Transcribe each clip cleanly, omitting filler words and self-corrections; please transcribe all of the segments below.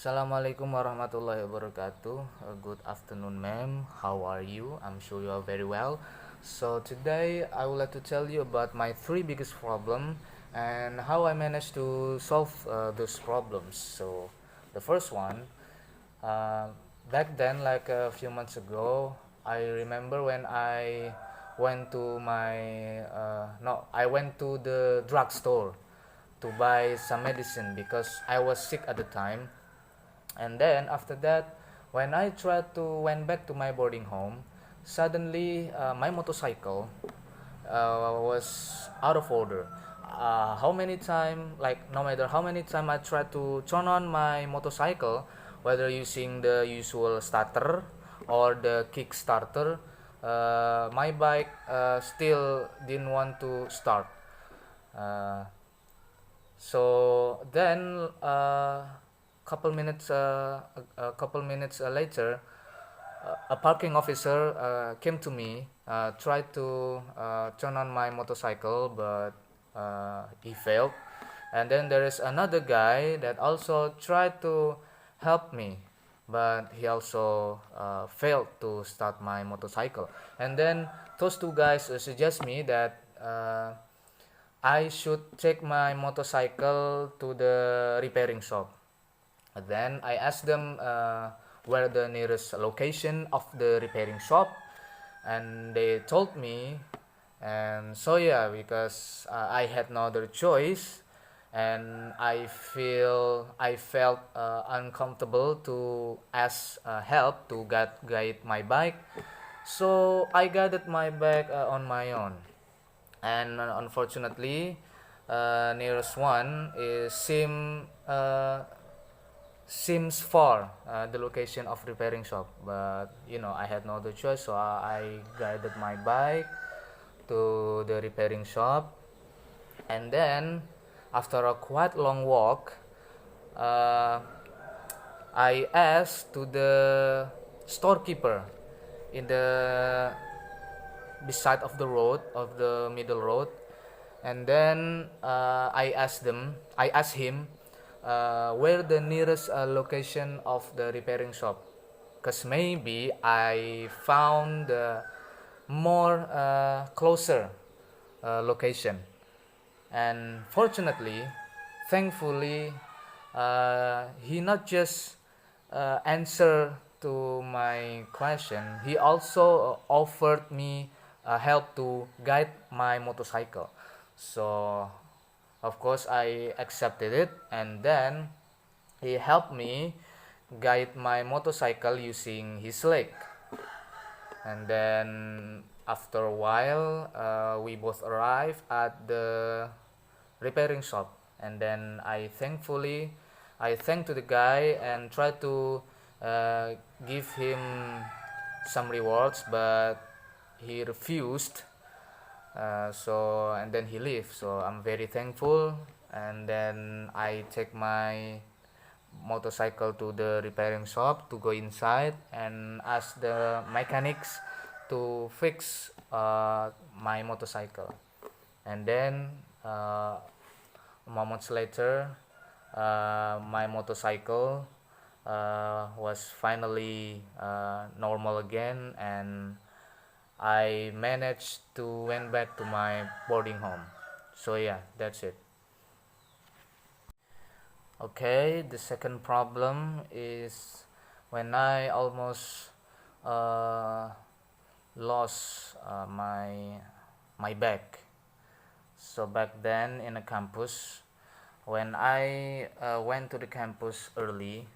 Assalamualaikum warahmatullahi wabarakatuh. Good afternoon, ma'am. How are you? I'm sure you are very well. So today I would like to tell you about my three biggest problem and how I managed to solve those problems. So the first one, uh, back then, like a few months ago, I remember when I went to my no, I went to the drugstore to buy some medicine because I was sick at the time. And then after that, when I tried to went back to my boarding home, suddenly my motorcycle was out of order. How many time, like no matter how many time I tried to turn on my motorcycle, whether using the usual starter or the kickstarter, my bike still didn't want to start. Uh, so then, a couple minutes later, a parking officer came to me, tried to turn on my motorcycle, but he failed. And then there is another guy that also tried to help me, but he also failed to start my motorcycle. And then those two guys suggest me that I should take my motorcycle to the repairing shop. Then I asked them where the nearest location of the repairing shop, and they told me. And so yeah, because I had no other choice, and I felt uncomfortable to ask help to guide my bike. So I guided my bike on my own, and unfortunately, nearest one is seems far, the location of repairing shop, but I had no other choice, so I guided my bike to the repairing shop. And then after a quite long walk, uh, I asked to the storekeeper in the beside of the road, of the middle road. And then I asked him where the nearest location of the repairing shop, because maybe I found the more closer location. And fortunately, thankfully, he not just answer to my question, he also offered me help to guide my motorcycle. So of course I accepted it, and then he helped me guide my motorcycle using his leg. And then after a while, we both arrived at the repairing shop. And then I thanked to the guy and tried to uh, give him some rewards, but he refused. So and then he left. So I'm very thankful. And then I take my motorcycle to the repairing shop to go inside and ask the mechanics to fix my motorcycle. And then moments later, my motorcycle was finally normal again, and I managed to went back to my boarding home. So yeah, that's it. Okay, the second problem is when I almost uh, lost my bag. So back then in a campus, when I went to the campus early,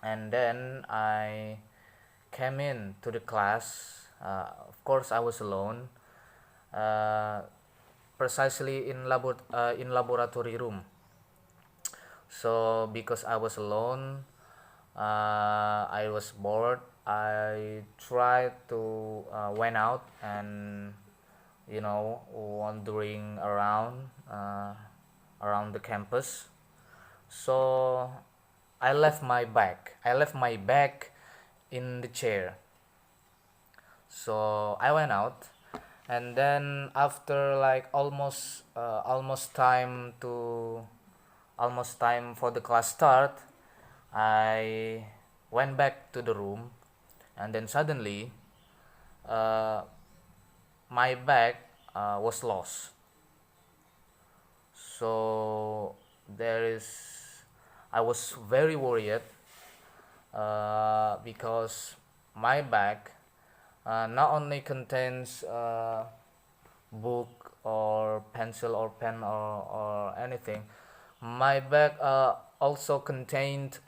and then I came in to the class. Of course, I was alone, uh, precisely in laboratory room. So because I was alone, I was bored. I tried to went out and wandering around the campus. So I left my bag in the chair. So I went out, and then after like almost time for the class start, I went back to the room, and then suddenly uh, my bag was lost. So there is, I was very worried because my bag not only contains book or pencil or pen or anything. My bag also contained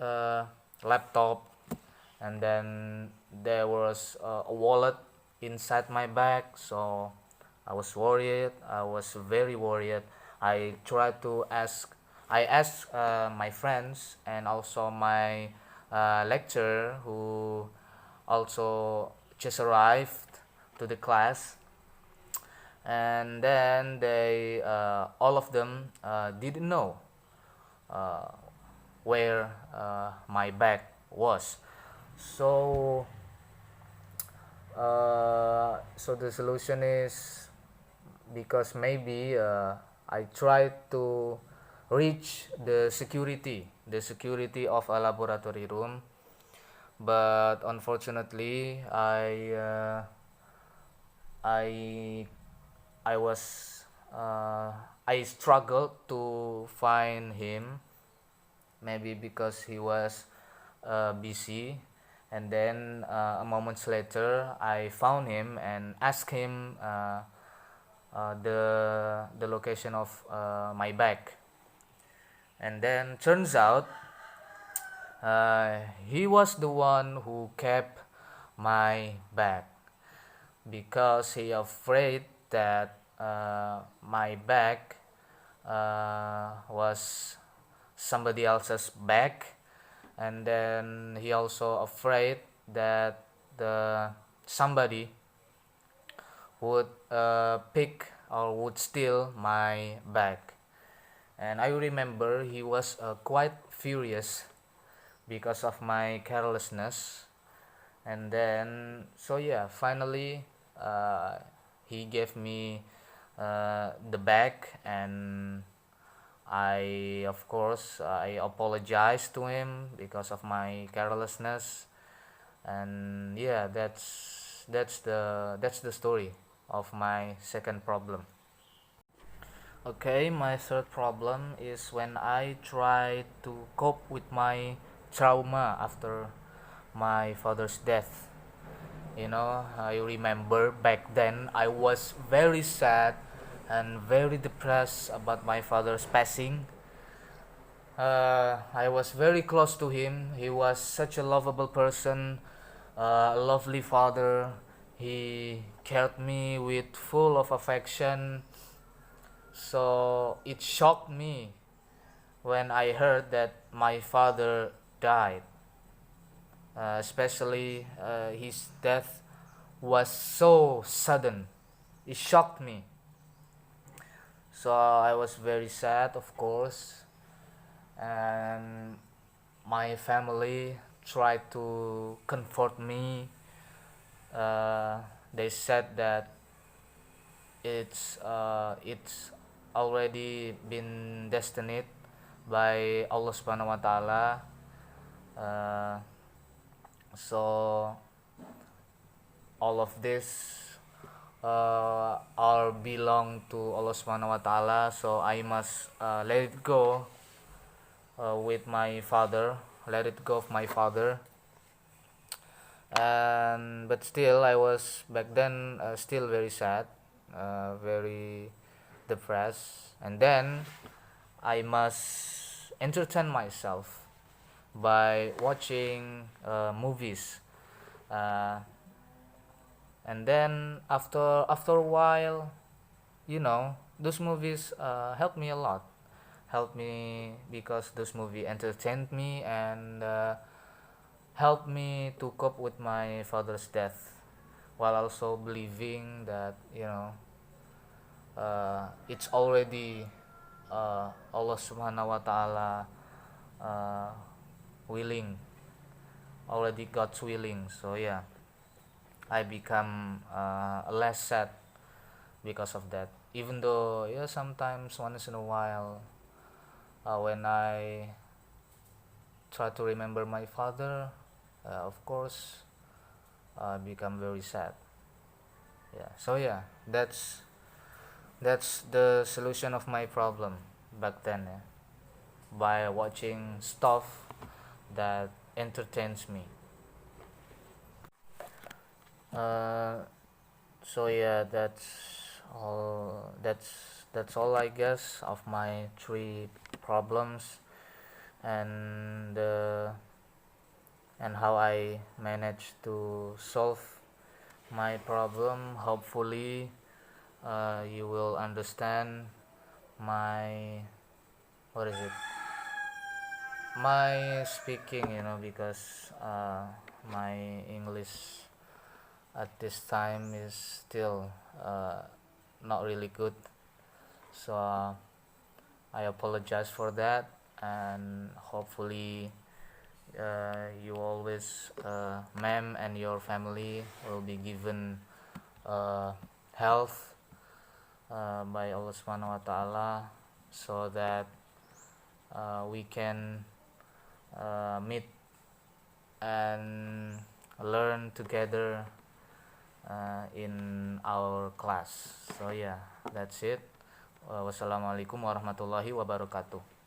laptop, and then there was a wallet inside my bag. So I was worried. I was very worried. I tried to ask. I asked my friends and also my lecturer, who also just arrived to the class, and then they all of them didn't know uh, where my bag was. So so the solution is, because maybe I tried to reach the security of a laboratory room, but unfortunately I I was I struggled to find him, maybe because he was busy. And then a moments later I found him and asked him the location of my bag. And then turns out he was the one who kept my bag, because he afraid that my bag was somebody else's bag, and then he also afraid that the somebody would pick or would steal my bag. And I remember he was quite furious because of my carelessness. And then, so yeah, finally he gave me the bag, and I, of course, I apologized to him because of my carelessness. And yeah, that's the story of my second problem. Okay, my third problem is when I try to cope with my trauma after my father's death. I remember back then I was very sad and very depressed about my father's passing. I was very close to him. He was such a lovable person, a lovely father. He cared me with full of affection. So it shocked me when I heard that my father died. Especially his death was so sudden. It shocked me. So I was very sad, of course, and my family tried to comfort me. They said that it's already been destined by Allah Subhanahu wa Taala. Uh, so all of this are belong to Allah Subhanahu wa Taala. So I must let it go with my father. Let it go of my father. And but still, I was back then still very sad, very depressed. And then I must entertain myself by watching movies. Uh, and then after a while, those movies helped me a lot. Helped me because those movies entertained me and helped me to cope with my father's death, while also believing that it's already Allah Subhanahu wa Taala uh, willing, already God's willing. So yeah, I become less sad because of that. Even though sometimes once in a while, when I try to remember my father, of course, become very sad. Yeah. So yeah, that's the solution of my problem back then. Yeah. By watching stuff that entertains me. Uh, so yeah, all. That's all I guess of my three problems, and and how I managed to solve my problem. Hopefully, you will understand my what is it? My speaking, because my English at this time is still not really good. So I apologize for that, and hopefully you always, ma'am, and your family will be given health by Allah Subhanahu wa Taala, so that we can meet and learn together in our class. So yeah, that's it. Wassalamualaikum warahmatullahi wabarakatuh.